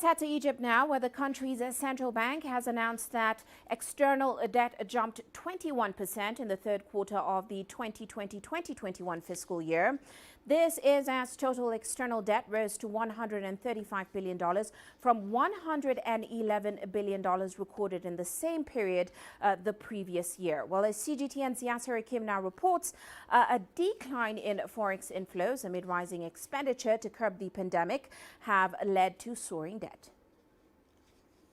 Head to Egypt now, where the country's central bank has announced that external debt jumped 21% in the third quarter of the 2020-2021 fiscal year. This is as total external debt rose to $135 billion from $111 billion recorded in the same period the previous year. Well, as CGTN's Yasser Hakim now reports, a decline in forex inflows amid rising expenditure to curb the pandemic have led to soaring debt.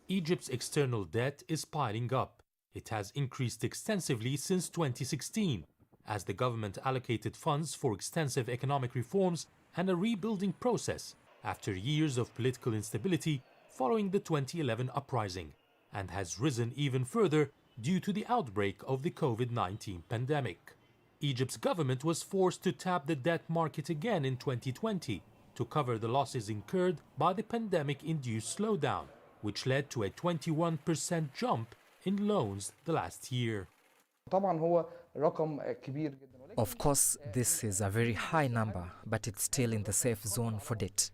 Egypt's external debt is piling up. It has increased extensively since 2016, as the government allocated funds for extensive economic reforms and a rebuilding process after years of political instability following the 2011 uprising, and has risen even further due to the outbreak of the COVID-19 pandemic. Egypt's government was forced to tap the debt market again in 2020 to cover the losses incurred by the pandemic-induced slowdown, which led to a 21% jump in loans the last year. Of course, this is a very high number, but it's still in the safe zone for debt.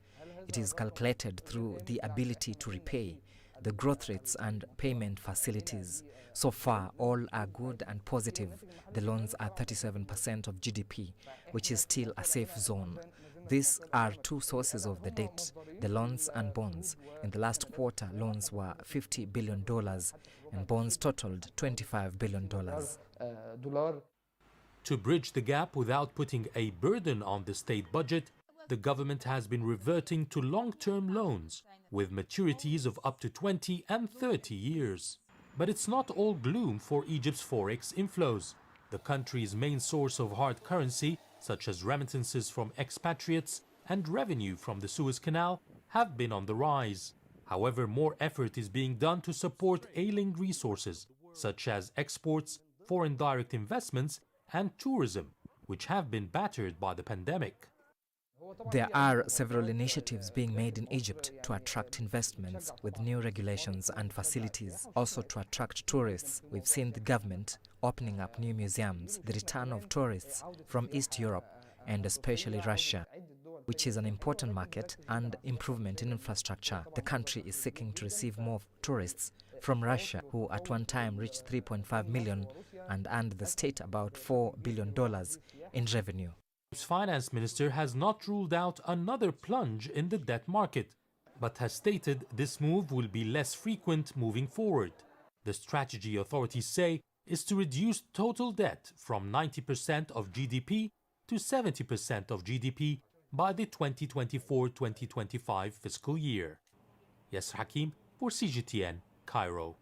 It is calculated through the ability to repay, the growth rates and payment facilities. So far, all are good and positive. The loans are 37% of GDP, which is still a safe zone. These are two sources of the debt, the loans and bonds. In the last quarter, loans were $50 billion and bonds totaled $25 billion. To bridge the gap without putting a burden on the state budget, the government has been reverting to long-term loans with maturities of up to 20 and 30 years. But it's not all gloom for Egypt's forex inflows. The country's main source of hard currency, such as remittances from expatriates and revenue from the Suez Canal, have been on the rise. However, more effort is being done to support ailing resources, such as exports, foreign direct investments, and tourism, which have been battered by the pandemic. There are several initiatives being made in Egypt to attract investments with new regulations and facilities. Also to attract tourists, we've seen the government opening up new museums, the return of tourists from East Europe and especially Russia, which is an important market, and improvement in infrastructure. The country is seeking to receive more tourists from Russia, who at one time reached 3.5 million and earned the state about $4 billion in revenue. The finance minister has not ruled out another plunge in the debt market, but has stated this move will be less frequent moving forward. The strategy, authorities say, is to reduce total debt from 90% of GDP to 70% of GDP by the 2024-2025 fiscal year. Yasser Hakim for CGTN, Cairo.